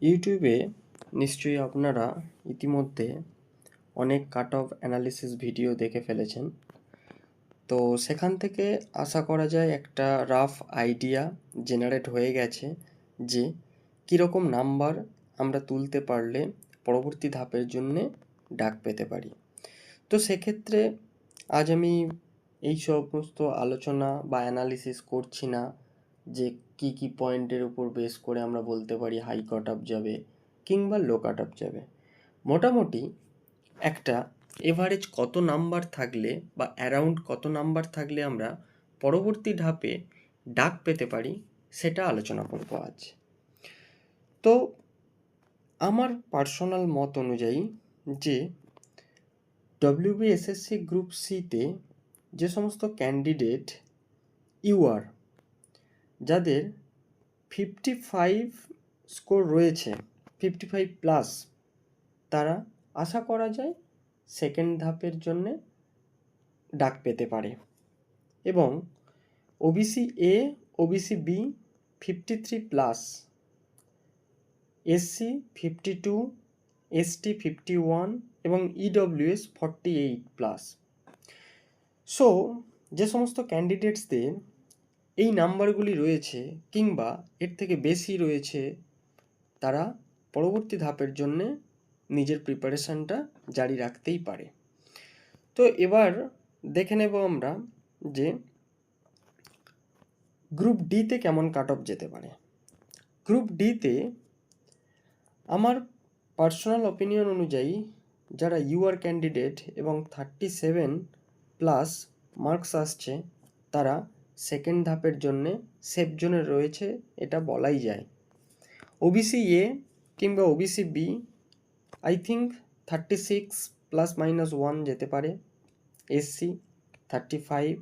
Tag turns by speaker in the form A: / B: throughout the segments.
A: ইউটিউবে নিশ্চয়ই আপনারা ইতিমধ্যে অনেক কাট অফ অ্যানালিসিস ভিডিও দেখে ফেলেছেন। তো সেখান থেকে আশা করা যায় একটা রাফ আইডিয়া জেনারেট হয়ে গেছে যে কীরকম নাম্বার আমরা তুলতে পারলে পরবর্তী ধাপের জন্যে ডাক পেতে পারি। তো সেক্ষেত্রে আজ আমি এই সমস্ত আলোচনা বা অ্যানালিসিস করছি না যে কি কি পয়েন্টের উপর বেস করে আমরা বলতে পারি হাই কাট অফ যাবে কিংবা লো কাট অফ যাবে। মোটামুটি একটা এভারেজ কত নাম্বার থাকলে বা অ্যারাউন্ড কত নাম্বার থাকলে আমরা পরবর্তী ধাপে ডাক পেতে পারি সেটা আলোচনা করব আজ। তো আমার পার্সোনাল মত অনুযায়ী যে WBSSC গ্রুপ সিতে যে সমস্ত ক্যান্ডিডেট ইউআর যাদের 55 স্কোর রয়েছে, 55 প্লাস, তারা আশা করা যায় সেকেন্ড ধাপের জন্যে ডাক পেতে পারে। এবং OBC A, OBC B 53 plus, SC 52, ST 51 এবং ইডব্লিউএস 48 প্লাস। সো যে সমস্ত ক্যান্ডিডেটসদের এই নাম্বারগুলি রয়েছে কিংবা এর থেকে বেশি রয়েছে, তারা পরবর্তী ধাপের জন্যে নিজের প্রিপারেশানটা জারি রাখতেই পারে। তো এবার দেখে নেব আমরা যে গ্রুপ ডিতে কেমন কাট অফ যেতে পারে। গ্রুপ ডিতে আমার পার্সোনাল অপিনিয়ন অনুযায়ী যারা ইউআর ক্যান্ডিডেট এবং 37 প্লাস মার্কস আসছে, তারা সেকেন্ড ধাপের জন্যে সেফ জোনে রয়েছে, এটা বলাই যায়। ওবিসি এ কিংবা OBC B I think 36 plus minus 1 যেতে পারে, এসসি 35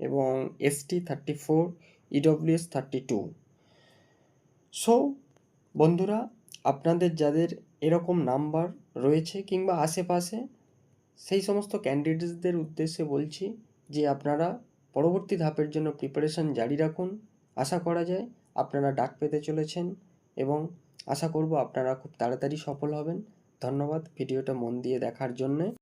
A: এবং এসটি 34, ইডব্লিউএস 32। সো বন্ধুরা, আপনাদের যাদের এরকম নাম্বার রয়েছে কিংবা আশেপাশে, সেই সমস্ত ক্যান্ডিডেটসদের উদ্দেশ্যে বলছি যে আপনারা পরবর্তী ধাপের জন্য প্রিপারেশান জারি রাখুন। আশা করা যায় আপনারা ডাক পেতে চলেছেন এবং আশা করব আপনারা খুব তাড়াতাড়ি সফল হবেন। ধন্যবাদ ভিডিওটা মন দিয়ে দেখার জন্যে।